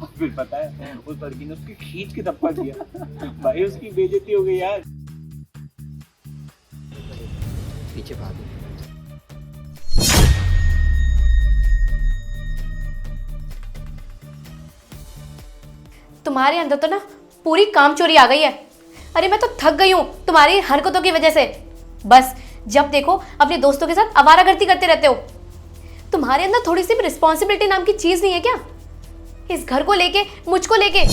और फिर पता है उस लड़की ने उसकी खींच के धप्पा दिया। भाई उसकी बेइज्जती हो गई यार। पीछे भागो। तुम्हारे अंदर तो ना पूरी कामचोरी आ गई है। अरे मैं तो थक गई हूँ तुम्हारी हरकतों की वजह से। बस जब देखो अपने दोस्तों के साथ आवारागर्दी करते रहते हो। तुम्हारे अंदर थोड़ी सी भी रिस्पॉन्सिबिलिटी नाम की चीज नहीं है क्या? इस घर को लेके, मुझको लेके।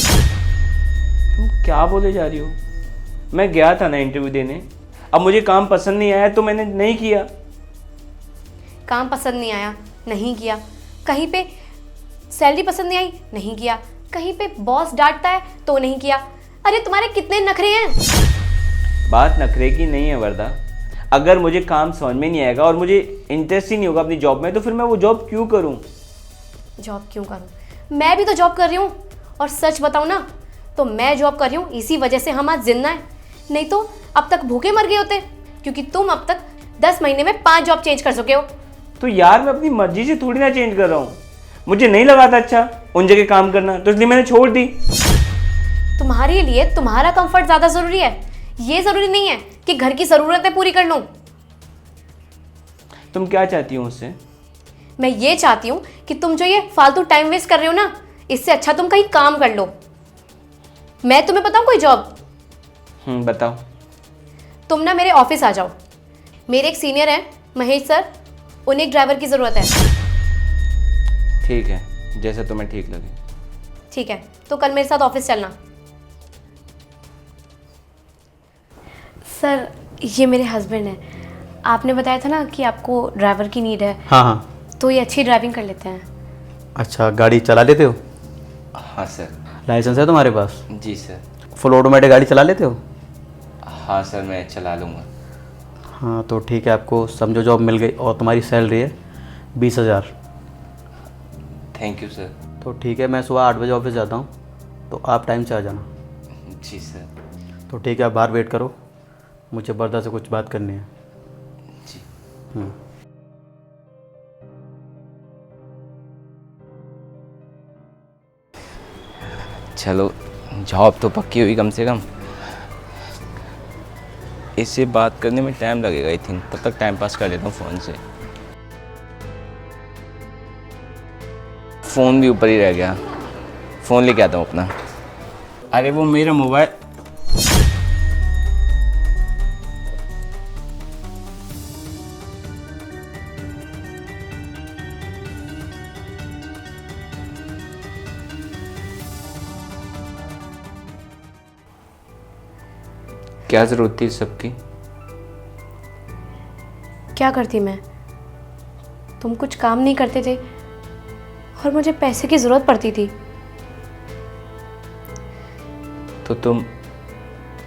तुम क्या बोले जा रही हो? मैं गया था ना इंटरव्यू देने, अब मुझे काम पसंद नहीं आया तो मैंने नहीं किया। काम पसंद नहीं आया, नहीं किया। कहीं पे सैलरी पसंद नहीं आई, नहीं किया। कहीं पे बॉस डांटता है तो नहीं किया। अरे तुम्हारे कितने नखरे हैं। बात नखरे की नहीं है वरदा। अगर मुझे काम समझ में नहीं आएगा और मुझे इंटरेस्ट ही नहीं होगा अपनी जॉब में, तो फिर मैं वो जॉब क्यों करूं? जॉब क्यों करूं? मैं भी तो जॉब कर रही हूँ। और सच बताऊं ना, तो मैं जॉब कर रही हूँ इसी वजह से हम आज जिंदा हैं। नहीं तो अब तक भूखे मर गए होते, क्योंकि तुम अब तक 10 महीने में 5 जॉब चेंज कर चुके हो। तो यार मैं अपनी मर्जी से थोड़ी ना चेंज कर रहा हूँ। मुझे नहीं लगा था अच्छा उन जगह काम करना, तो इसलिए मैंने छोड़ दी। तुम्हारे लिए तुम्हारा कंफर्ट ज्यादा जरूरी है। ये जरूरी नहीं है कि घर की जरूरतें पूरी कर लूं। तुम क्या चाहती हो मुझसे? मैं ये चाहती हूँ कि तुम जो ये फालतू टाइम वेस्ट कर रहे हो ना, इससे अच्छा तुम कहीं काम कर लो। मैं तुम्हें बताऊँ कोई जॉब? बताओ। तुम ना मेरे ऑफिस आ जाओ। मेरे एक सीनियर हैं, महेश सर, उन्हें एक ड्राइवर की ज़रूरत है। ठीक है, जैसा तुम्हें ठीक लगे। ठीक है, तो कल मेरे साथ ऑफिस चलना। सर, ये मेरे हस्बैंड हैं। आपने बताया था ना कि आपको ड्राइवर की नीड है। हाँ हाँ। तो ये अच्छी ड्राइविंग कर लेते हैं। अच्छा, गाड़ी चला लेते हो? हाँ सर। लाइसेंस है तुम्हारे पास? जी सर। फुल ऑटोमेटिक गाड़ी चला लेते हो? हाँ सर, मैं चला लूँगा। हाँ तो ठीक है, आपको समझो जॉब मिल गई और तुम्हारी सैलरी है 20,000। Thank you sir. तो ठीक है, मैं सुबह 8 बजे ऑफिस जाता हूँ, तो आप टाइम से आ जाना। जी सर। तो ठीक है, आप बाहर वेट करो, मुझे बरदा से कुछ बात करनी है। जी। चलो, जॉब तो पक्की हुई कम से कम। इससे बात करने में टाइम लगेगा आई थिंक, तब तक टाइम पास कर लेता हूँ फ़ोन से। फ़ोन भी ऊपर ही रह गया, फ़ोन लेके आता हूँ अपना। अरे वो मेरा मोबाइल। क्या ज़रूरत थी इस सबकी? क्या करती मैं? तुम कुछ काम नहीं करते थे और मुझे पैसे की ज़रूरत पड़ती थी। तो तुम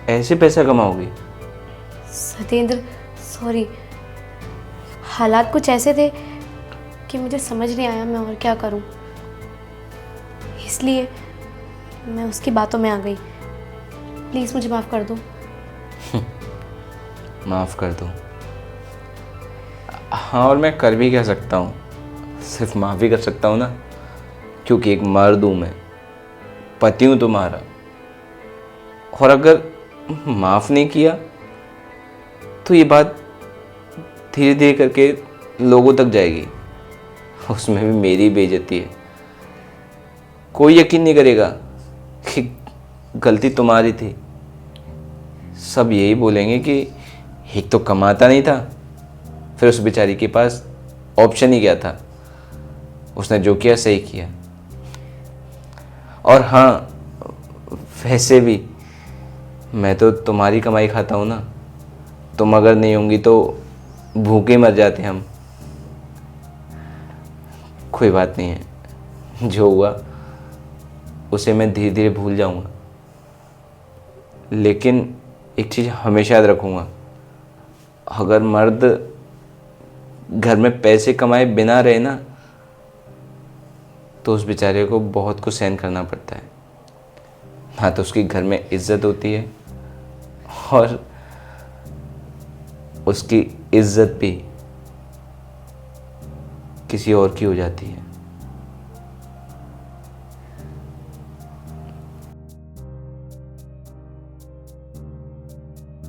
ऐसे पैसा कमाओगी? सत्येंद्र, सॉरी। हालात कुछ ऐसे थे कि मुझे समझ नहीं आया मैं और क्या करूं। इसलिए मैं उसकी बातों में आ गई। प्लीज़ मुझे माफ़ कर दो। माफ़ कर दो? हाँ, और मैं कर भी क्या सकता हूँ? सिर्फ माफ़ भी कर सकता हूँ ना, क्योंकि एक मर्द हूँ मैं, पति हूँ तुम्हारा। और अगर माफ़ नहीं किया तो ये बात धीरे धीरे करके लोगों तक जाएगी, उसमें भी मेरी बेइज्जती है। कोई यकीन नहीं करेगा कि गलती तुम्हारी थी। सब यही बोलेंगे कि एक तो कमाता नहीं था, फिर उस बेचारी के पास ऑप्शन ही क्या था, उसने जो किया सही किया। और हाँ, वैसे भी मैं तो तुम्हारी कमाई खाता हूँ ना, तुम अगर नहीं होंगी तो भूखे मर जाते हम। कोई बात नहीं है, जो हुआ उसे मैं धीरे धीरे भूल जाऊँगा, लेकिन एक चीज़ हमेशा याद रखूँगा, अगर मर्द घर में पैसे कमाए बिना रहे ना, तो उस बेचारे को बहुत कुछ सहन करना पड़ता है। ना तो उसकी घर में इज्जत होती है, और उसकी इज्जत भी किसी और की हो जाती है।